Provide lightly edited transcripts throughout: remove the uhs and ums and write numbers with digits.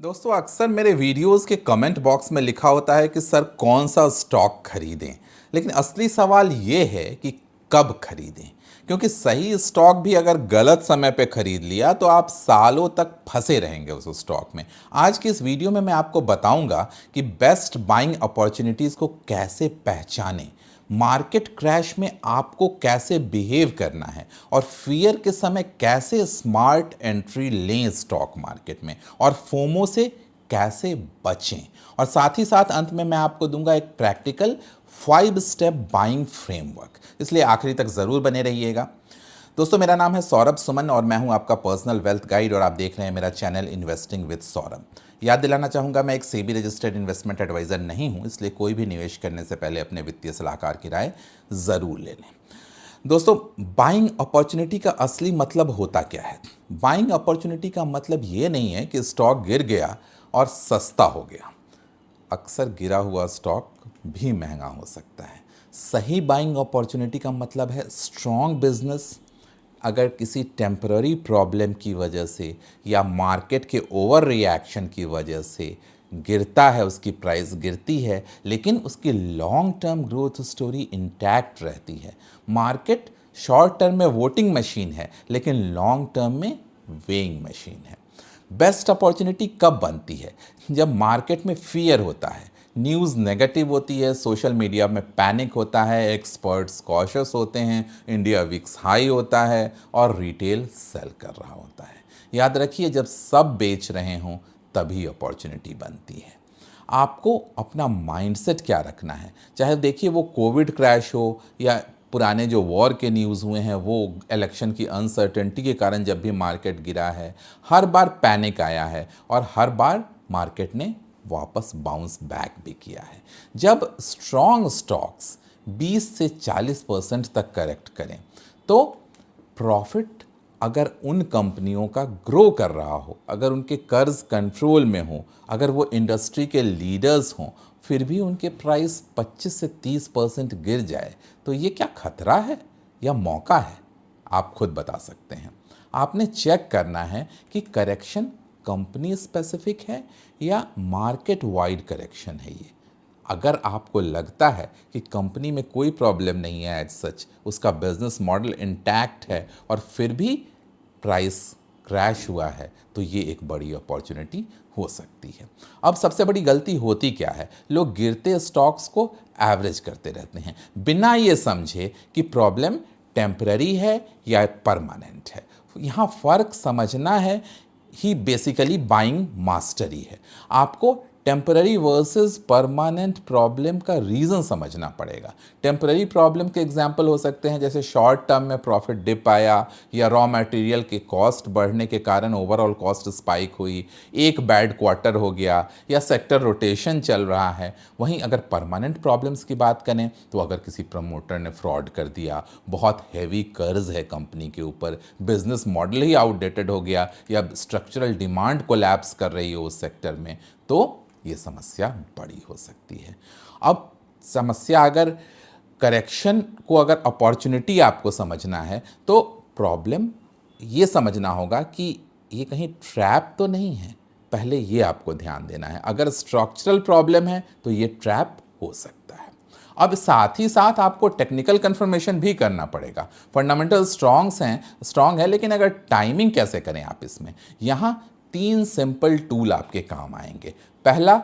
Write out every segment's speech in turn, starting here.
दोस्तों अक्सर मेरे वीडियोस के कमेंट बॉक्स में लिखा होता है कि सर कौन सा स्टॉक खरीदें। लेकिन असली सवाल ये है कि कब खरीदें, क्योंकि सही स्टॉक भी अगर गलत समय पे खरीद लिया तो आप सालों तक फंसे रहेंगे उस स्टॉक में। आज की इस वीडियो में मैं आपको बताऊंगा कि बेस्ट बाइंग अपॉर्चुनिटीज़ को कैसे पहचानें, मार्केट क्रैश में आपको कैसे बिहेव करना है और फियर के समय कैसे स्मार्ट एंट्री लें स्टॉक मार्केट में और फोमो से कैसे बचें। और साथ ही साथ अंत में मैं आपको दूंगा एक प्रैक्टिकल 5 स्टेप बाइंग फ्रेमवर्क, इसलिए आखिरी तक ज़रूर बने रहिएगा। दोस्तों मेरा नाम है सौरभ सुमन और मैं हूं आपका पर्सनल वेल्थ गाइड और आप देख रहे हैं मेरा चैनल इन्वेस्टिंग विद सौरभ। याद दिलाना चाहूँगा मैं एक सेबी रजिस्टर्ड इन्वेस्टमेंट एडवाइज़र नहीं हूं, इसलिए कोई भी निवेश करने से पहले अपने वित्तीय सलाहकार की राय ज़रूर ले लें। दोस्तों बाइंग अपॉर्चुनिटी का असली मतलब होता क्या है? बाइंग अपॉर्चुनिटी का मतलब ये नहीं है कि स्टॉक गिर गया और सस्ता हो गया। अक्सर गिरा हुआ स्टॉक भी महंगा हो सकता है। सही बाइंग अपॉर्चुनिटी का मतलब है स्ट्रॉन्ग बिजनेस अगर किसी टेम्पररी प्रॉब्लम की वजह से या मार्केट के ओवर रिएक्शन की वजह से गिरता है, उसकी प्राइस गिरती है, लेकिन उसकी long term growth story intact रहती है। मार्केट शॉर्ट टर्म में वोटिंग मशीन है, लेकिन लॉन्ग टर्म में वेइंग मशीन है। बेस्ट अपॉर्चुनिटी कब बनती है? जब मार्केट में फियर होता है, न्यूज़ नेगेटिव होती है, सोशल मीडिया में पैनिक होता है, एक्सपर्ट्स कॉशियस होते हैं, इंडिया विक्स हाई होता है और रिटेल सेल कर रहा होता है। याद रखिए, जब सब बेच रहे हों तभी अपॉर्चुनिटी बनती है। आपको अपना माइंडसेट क्या रखना है, चाहे देखिए वो कोविड क्रैश हो या पुराने जो वॉर के न्यूज़ हुए हैं, वो इलेक्शन की अनसर्टेनिटी के कारण जब भी मार्केट गिरा है, हर बार पैनिक आया है और हर बार मार्केट ने वापस बाउंस बैक भी किया है। जब स्ट्रॉन्ग स्टॉक्स 20 से 40% तक करेक्ट करें तो प्रॉफिट अगर उन कंपनियों का ग्रो कर रहा हो, अगर उनके कर्ज कंट्रोल में हो, अगर वो इंडस्ट्री के लीडर्स हों, फिर भी उनके प्राइस 25 से 30% गिर जाए तो ये क्या खतरा है या मौका है? आप खुद बता सकते हैं। आपने चेक करना है कि करेक्शन कंपनी स्पेसिफिक है या मार्केट वाइड करेक्शन है ये। अगर आपको लगता है कि कंपनी में कोई प्रॉब्लम नहीं है एज सच, उसका बिजनेस मॉडल इंटैक्ट है और फिर भी प्राइस क्रैश हुआ है, तो ये एक बड़ी अपॉर्चुनिटी हो सकती है। अब सबसे बड़ी गलती होती क्या है? लोग गिरते स्टॉक्स को एवरेज करते रहते हैं बिना ये समझे कि प्रॉब्लम टेम्पररी है या परमानेंट है। यहाँ फ़र्क समझना है ही बेसिकली बाइंग मास्टरी है। आपको टेम्पररी वर्सेस परमानेंट प्रॉब्लम का रीज़न समझना पड़ेगा। टेम्पररी प्रॉब्लम के एग्जांपल हो सकते हैं जैसे शॉर्ट टर्म में प्रॉफिट डिप आया या रॉ मटेरियल के कॉस्ट बढ़ने के कारण ओवरऑल कॉस्ट स्पाइक हुई, एक बैड क्वार्टर हो गया या सेक्टर रोटेशन चल रहा है। वहीं अगर परमानेंट प्रॉब्लम्स की बात करें तो अगर किसी प्रमोटर ने फ्रॉड कर दिया, बहुत हैवी कर्ज है कंपनी के ऊपर, बिजनेस मॉडल ही आउटडेटेड हो गया या स्ट्रक्चरल डिमांड कोलैप्स कर रही हो उस सेक्टर में, तो ये समस्या बड़ी हो सकती है। अब समस्या अगर करेक्शन को अगर अपॉर्चुनिटी आपको समझना है तो प्रॉब्लम ये समझना होगा कि ये कहीं ट्रैप तो नहीं है। पहले ये आपको ध्यान देना है। अगर स्ट्रक्चरल प्रॉब्लम है तो ये ट्रैप हो सकता है। अब साथ ही साथ आपको टेक्निकल कंफर्मेशन भी करना पड़ेगा। फंडामेंटल स्ट्रॉन्ग है, लेकिन अगर टाइमिंग कैसे करें आप इसमें, यहाँ 3 सिंपल टूल आपके काम आएंगे। पहला,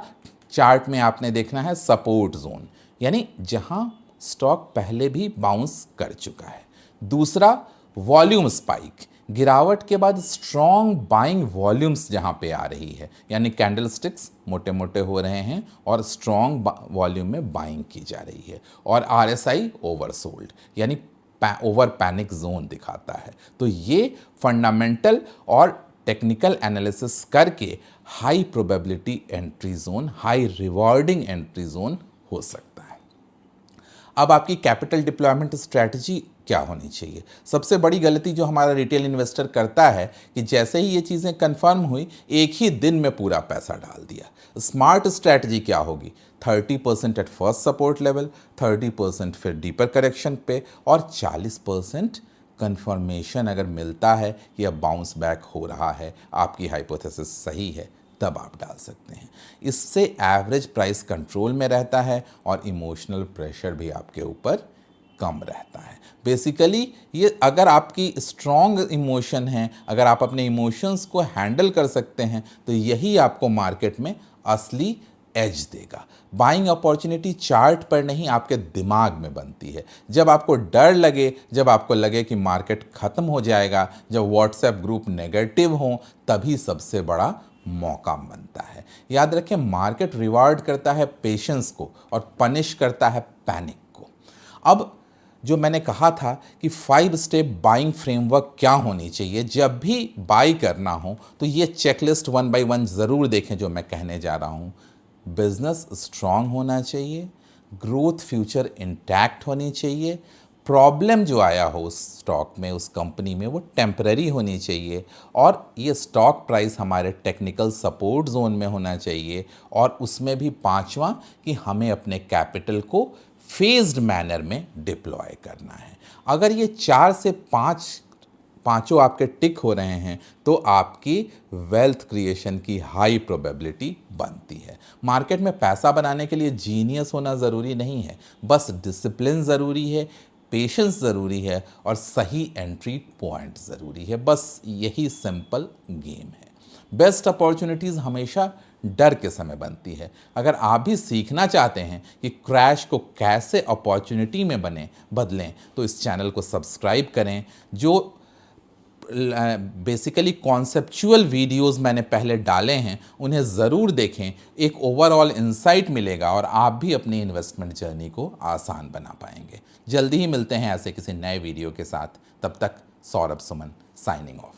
चार्ट में आपने देखना है सपोर्ट जोन, यानी जहां स्टॉक पहले भी बाउंस कर चुका है। दूसरा, वॉल्यूम स्पाइक, गिरावट के बाद स्ट्रॉन्ग बाइंग वॉल्यूम्स जहां पे आ रही है, यानी कैंडल स्टिक्स मोटे मोटे हो रहे हैं और स्ट्रॉन्ग वॉल्यूम में बाइंग की जा रही है। और आरएसआई ओवरसोल्ड, यानी ओवर पैनिक जोन दिखाता है। तो ये फंडामेंटल और टेक्निकल एनालिसिस करके high probability entry zone, high rewarding entry zone हो सकता है। अब आपकी कैपिटल डिप्लॉयमेंट स्ट्रैटेजी क्या होनी चाहिए? सबसे बड़ी गलती जो हमारा रिटेल इन्वेस्टर करता है कि जैसे ही ये चीज़ें कंफर्म हुई, एक ही दिन में पूरा पैसा डाल दिया। स्मार्ट स्ट्रैटेजी क्या होगी? 30% एट फर्स्ट सपोर्ट लेवल, 30% फिर डीपर करेक्शन पे और 40% कंफर्मेशन अगर मिलता है कि अब बाउंस बैक हो रहा है, आपकी हाइपोथेसिस सही है, तब आप डाल सकते हैं। इससे एवरेज प्राइस कंट्रोल में रहता है और इमोशनल प्रेशर भी आपके ऊपर कम रहता है। बेसिकली ये अगर आपकी स्ट्रॉन्ग इमोशन है, अगर आप अपने इमोशंस को हैंडल कर सकते हैं, तो यही आपको मार्केट में असली एज देगा। बाइंग अपॉर्चुनिटी चार्ट पर नहीं, आपके दिमाग में बनती है। जब आपको डर लगे, जब आपको लगे कि मार्केट ख़त्म हो जाएगा, जब व्हाट्सएप ग्रुप नेगेटिव हो, तभी सबसे बड़ा मौका बनता है। याद रखें, मार्केट रिवार्ड करता है पेशेंस को और पनिश करता है पैनिक को। अब जो मैंने कहा था कि 5 स्टेप बाइंग फ्रेमवर्क क्या होनी चाहिए, जब भी बाई करना हो तो ये चेकलिस्ट 1 बाय 1 ज़रूर देखें जो मैं कहने जा रहा हूँ। बिजनेस स्ट्रांग होना चाहिए, ग्रोथ फ्यूचर इंटैक्ट होनी चाहिए, प्रॉब्लम जो आया हो उस स्टॉक में, उस कंपनी में, वो टेम्पररी होनी चाहिए, और ये स्टॉक प्राइस हमारे टेक्निकल सपोर्ट जोन में होना चाहिए, और उसमें भी पांचवा कि हमें अपने कैपिटल को फेज्ड मैनर में डिप्लॉय करना है। अगर ये 4 से 5 पांचों आपके टिक हो रहे हैं तो आपकी वेल्थ क्रिएशन की हाई प्रोबेबिलिटी बनती है। मार्केट में पैसा बनाने के लिए जीनियस होना ज़रूरी नहीं है, बस डिसिप्लिन ज़रूरी है, पेशेंस ज़रूरी है और सही एंट्री पॉइंट ज़रूरी है। बस यही सिंपल गेम है। बेस्ट अपॉर्चुनिटीज़ हमेशा डर के समय बनती है। अगर आप भी सीखना चाहते हैं कि क्रैश को कैसे अपॉर्चुनिटी में बदलें, तो इस चैनल को सब्सक्राइब करें। जो बेसिकली कॉन्सेप्चुअल वीडियोस मैंने पहले डाले हैं उन्हें ज़रूर देखें, एक ओवरऑल इंसाइट मिलेगा और आप भी अपनी इन्वेस्टमेंट जर्नी को आसान बना पाएंगे। जल्दी ही मिलते हैं ऐसे किसी नए वीडियो के साथ। तब तक सौरभ सुमन साइनिंग ऑफ।